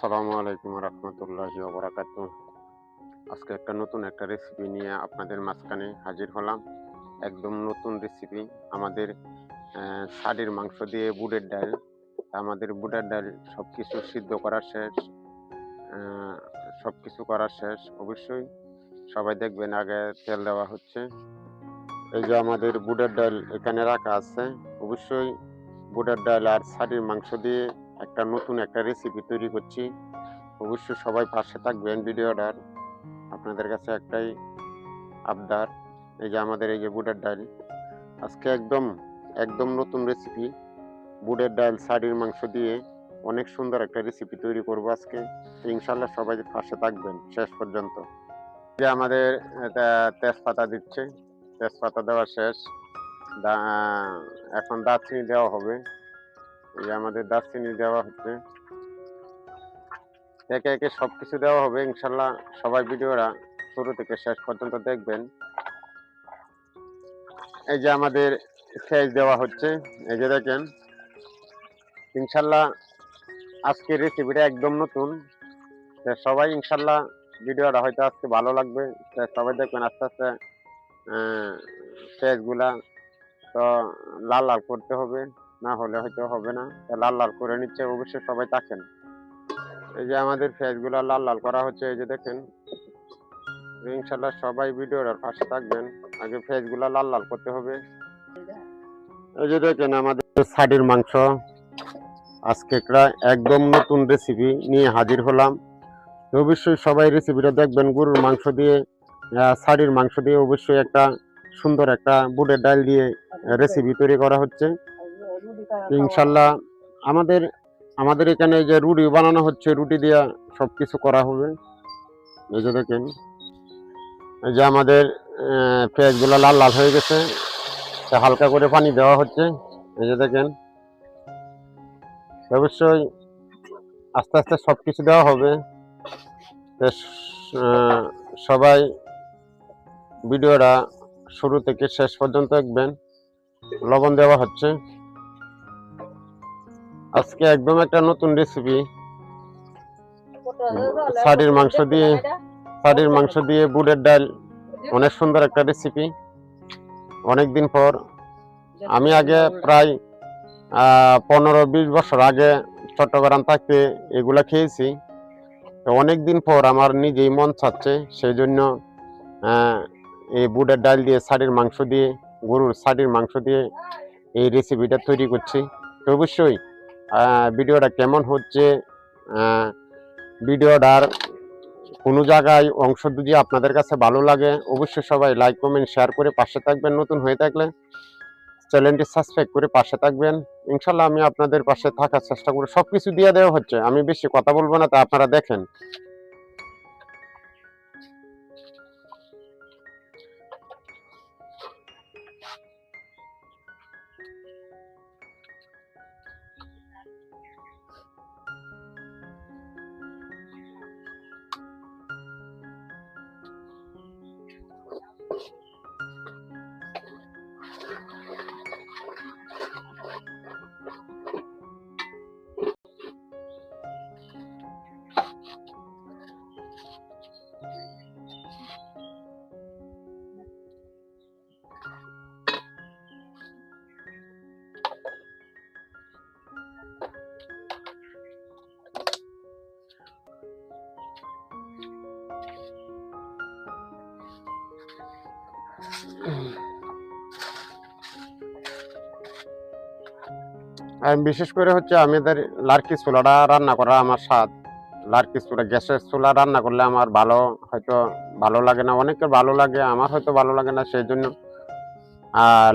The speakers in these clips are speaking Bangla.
আসসালামু আলাইকুম রহমতুল্লাহি ওয়া বারাকাতুহু। আজকে নতুন একটা রেসিপি নিয়ে আপনাদের মাঝখানে হাজির হলাম। একদম নতুন রেসিপি। আমাদের ছাডির মাংস দিয়ে বুটের ডাল। আমাদের বুটের ডাল সবকিছু সিদ্ধ করা শেষ। আ সবকিছু করা শেষ। অবশ্যই সবাই দেখবেন আগে তেল দেওয়া হচ্ছে। এই যে আমাদের বুটের ডাল এখানে রাখা আছে। অবশ্যই বুটের ডাল আর ছাডির মাংস দিয়ে নতুন একটা রেসিপি তৈরি করছি। অবশ্যই সবাই পাশে থাকবেন ভিডিওটার। আপনাদের কাছে একটাই আবদার। এই যে আমাদের এই যে বুটের ডাল। আজকে একদম নতুন রেসিপি। বুটের ডাল, ছাডির মাংস দিয়ে অনেক সুন্দর একটা রেসিপি তৈরি করব আজকে। ইনশাআল্লাহ সবাই পাশে থাকবেন শেষ পর্যন্ত। যে আমাদের তেজপাতা দিচ্ছে। তেজপাতা দেওয়া শেষ। দা এখন দারচিনি দেওয়া হবে। এই যে আমাদের দারচিনি দেওয়া হচ্ছে। একে একে সবকিছু দেওয়া হবে ইনশাআল্লাহ। সবাই ভিডিওটা শুরু থেকে শেষ পর্যন্ত দেখবেন। এই যে আমাদের পেঁয়াজ দেওয়া হচ্ছে। এই যে দেখেন, ইনশাআল্লাহ আজকের রেসিপিটা একদম নতুন। সবাই ইনশাআল্লাহ ভিডিওটা হয়তো আজকে ভালো লাগবে। সবাই দেখবেন আস্তে আস্তে পেঁয়াজগুলা তো লাল লাল করতে হবে, না হলে হয়তো হবে না। লাল লাল করে নিচ্ছে, অবশ্যই সবাই থাকেন। এই যে আমাদের পেঁয়াজগুলা লাল লাল করা হচ্ছে। এই যে দেখেন, ইনশাআল্লাহ সবাই ভিডিওর পাশে থাকবেন। আগে পেঁয়াজগুলা লাল লাল করতে হবে। এই যে দেখেন আমাদের ছাডির মাংস। আজকে একদম নতুন রেসিপি নিয়ে হাজির হলাম। অবশ্যই সবাই রেসিপিটা দেখবেন। গরুর মাংস দিয়ে, ছাডির মাংস দিয়ে অবশ্যই সুন্দর বুটের ডাল দিয়ে রেসিপি তৈরি করা হচ্ছে। ইনশাল্লাহ আমাদের আমাদের এখানে যে রুটি বানানো হচ্ছে, রুটি দিয়ে সবকিছু করা হবে। এই যে দেখেন, এই যে আমাদের পেঁয়াজগুলো লাল লাল হয়ে গেছে। হালকা করে পানি দেওয়া হচ্ছে। এই যে দেখেন, অবশ্যই আস্তে আস্তে সবকিছু দেওয়া হবে। সবাই ভিডিওটা শুরু থেকে শেষ পর্যন্ত দেখবেন। লবণ দেওয়া হচ্ছে। আজকে একদম নতুন রেসিপি। ছাডির মাংস দিয়ে বুটের ডাল, অনেক সুন্দর একটা রেসিপি। অনেকদিন পর আমি আগে প্রায় 15-20 বছর আগে চট্টগ্রাম থাকতে এগুলা খেয়েছি। তো অনেকদিন পর আমার নিজেই মন চাচ্ছে, সেই জন্য এই বুটের ডাল দিয়ে, ছাডির মাংস দিয়ে, গরুর ছাডির মাংস দিয়ে এই রেসিপিটা তৈরি করছি। তো অবশ্যই ভিডিওটা কেমন হচ্ছে, ভিডিওটার কোনো জায়গায় অংশ যদি আপনাদের কাছে ভালো লাগে, অবশ্যই সবাই লাইক, কমেন্ট, শেয়ার করে পাশে থাকবেন। নতুন হয়ে থাকলে চ্যানেলটি সাবস্ক্রাইব করে পাশে থাকবেন। ইনশাল্লাহ আমি আপনাদের পাশে থাকার চেষ্টা করি। সবকিছু দিয়ে দেওয়া হচ্ছে, আমি বেশি কথা বলবো না, তা আপনারা দেখেন। আর বিশেষ করে হচ্ছে আমাদের লার্কি চুলাটা রান্না করা আমার স্বাদ। লার্কি চুলা, গ্যাসের চুলা রান্না করলে আমার হয়তো ভালো লাগে না। অনেকের ভালো লাগে, আমার হয়তো ভালো লাগে না। সেই জন্য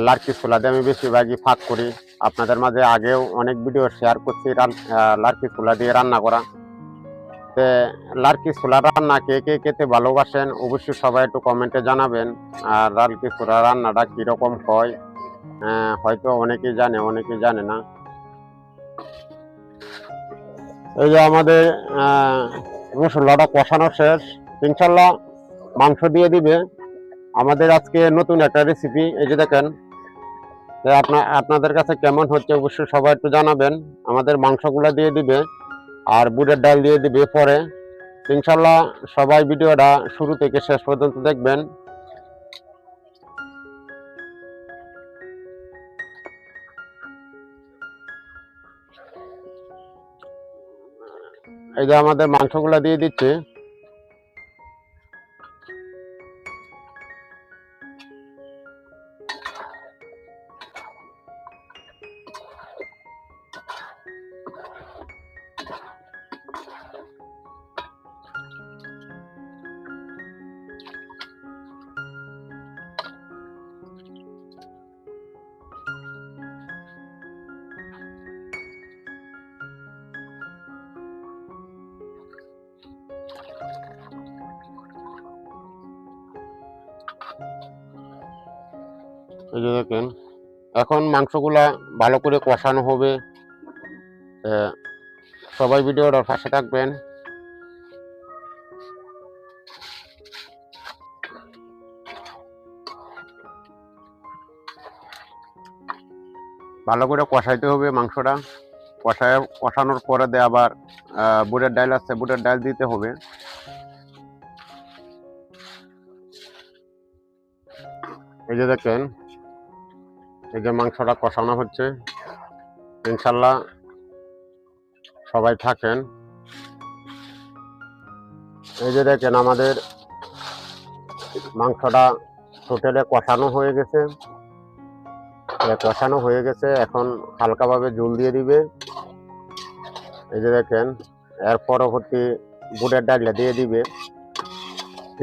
লার্কি চুলা দিয়ে আমি বেশিরভাগই ফাঁক করি। আপনাদের মাঝে আগেও অনেক ভিডিও শেয়ার করছি লার্কি চুলা দিয়ে রান্না করা। লার্কি চুলা রান্না কে কে খেতে ভালোবাসেন, অবশ্যই সবাই একটু কমেন্টে জানাবেন। আর লার্কি চুলা রান্নাটা কিরকম হয়, হয়তো অনেকেই জানে, অনেকেই জানে না। এই যে আমাদের মশলাটা কষানো শেষ। ইনশাল্লাহ মাংস দিয়ে দিবে। আমাদের আজকে নতুন একটা রেসিপি। এই যে দেখেন, আপনাদের কাছে কেমন হচ্ছে অবশ্যই সবাই একটু জানাবেন। আমাদের মাংসগুলা দিয়ে দিবে। আর বুটের ডাল দিয়ে দিবে পরে। ইনশাল্লাহ সবাই ভিডিওটা শুরু থেকে শেষ পর্যন্ত দেখবেন। এই যে আমাদের মাংসগুলা দিয়ে দিচ্ছে। এই যে দেখেন এখন মাংসগুলা ভালো করে কষানো হবে। সবাই ভিডিওটার পাশে থাকবেন। ভালো করে কষাইতে হবে মাংসটা। কষানোর পরে আবার বুটের ডাল আছে, বুটের ডাল দিতে হবে। এই যে দেখেন এই যে মাংসটা কষানো হচ্ছে। ইনশাল্লাহ সবাই থাকেন। এই যে দেখেন আমাদের মাংসটা টোটালে কষানো হয়ে গেছে। এখন হালকাভাবে ঝোল দিয়ে দিবে। এই যে দেখেন এর পরবর্তী বুটের ডালটা দিয়ে দিবে।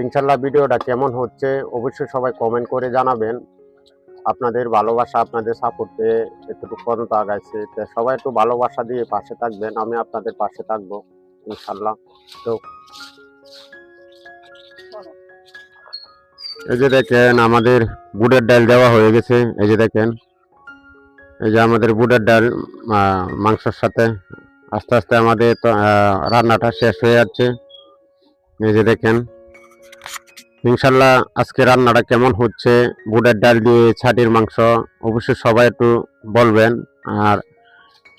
ইনশাল্লাহ ভিডিওটা কেমন হচ্ছে অবশ্যই সবাই কমেন্ট করে জানাবেন। আপনাদের ভালোবাসা, আপনাদের সাপোর্টে এতটুকু পর্যন্ত আগাইছে, সবাই একটু ভালোবাসা দিয়ে পাশে থাকবেন। আমি আপনাদের পাশে থাকবো ইনশাল্লাহ। তো এই যে দেখেন আমাদের বুটের ডাল দেওয়া হয়ে গেছে। এই যে দেখেন এই যে আমাদের বুটের ডাল মাংসের সাথে আস্তে আস্তে আমাদের রান্নাটা শেষ হয়ে যাচ্ছে। এই যে দেখেন ইনশাল্লাহ আজকে রান্নাটা কেমন হচ্ছে বুটের ডাল দিয়ে ছাটির মাংস অবশ্যই সবাই একটু বলবেন। আর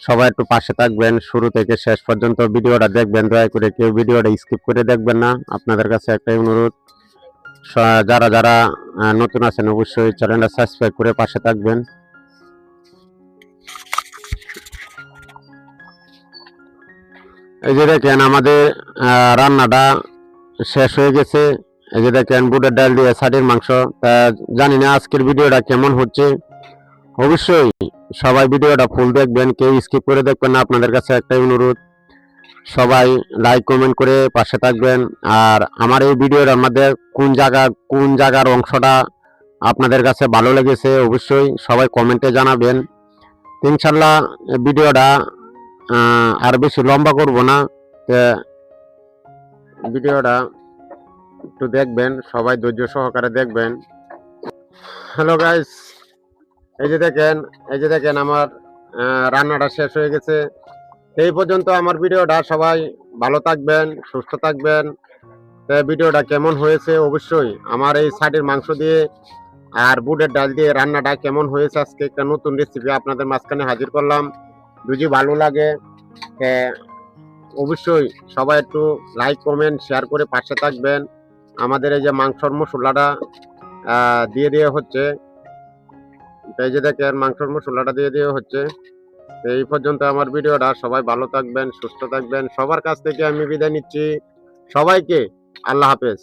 সবাই একটু পাশে থাকবেন, শুরু থেকে শেষ পর্যন্ত ভিডিওটা দেখবেন। দয়া করে কেউ ভিডিওটা স্কিপ করে দেখবেন না। আপনাদের কাছে একটাই অনুরোধ, যারা যারা নতুন আছেন অবশ্যই চ্যানেলটা সাবস্ক্রাইব করে পাশে থাকবেন। এই যে দেখেন আমাদের রান্নাটা শেষ হয়ে গেছে। এই যে দেখেন বুটের ডাল দিয়ে ছাটির মাংস। তা জানি না আজকের ভিডিওটা কেমন হচ্ছে, অবশ্যই সবাই ভিডিওটা ফুল দেখবেন, কেউ স্কিপ করে দেখবেন না। আপনাদের কাছে একটাই অনুরোধ, সবাই লাইক কমেন্ট করে পাশে থাকবেন। আর আমার এই ভিডিওর মধ্যে কোন জায়গার অংশটা আপনাদের কাছে ভালো লেগেছে অবশ্যই সবাই কমেন্টে জানাবেন। ইনশাল্লাহ ভিডিওটা আর বেশি লম্বা করব না, ভিডিওটা একটু দেখবেন, সবাই ধৈর্য সহকারে দেখবেন। হ্যালো গাইস, এই যে দেখেন আমার রান্নাটা শেষ হয়ে গেছে। এই পর্যন্ত আমার ভিডিওটা। সবাই ভালো থাকবেন, সুস্থ থাকবেন। ভিডিওটা কেমন হয়েছে অবশ্যই আমার এই ছাটির মাংস দিয়ে আর বুটের ডাল দিয়ে রান্নাটা কেমন হয়েছে, আজকে একটা নতুন রেসিপি আপনাদের মাঝখানে হাজির করলাম। যদি ভালো লাগে অবশ্যই সবাই একটু লাইক কমেন্ট শেয়ার করে পাশে থাকবেন। আমাদের এই যে মাংসর মশলাটা দিয়ে দেওয়া হচ্ছে। এই যে দেখেন মাংসর মশলাটা দিয়ে দেওয়া হচ্ছে। এই পর্যন্ত আমার ভিডিওটা। সবাই ভালো থাকবেন, সুস্থ থাকবেন। সবার কাছ থেকে আমি বিদায় নিচ্ছি। সবাইকে আল্লাহ হাফেজ।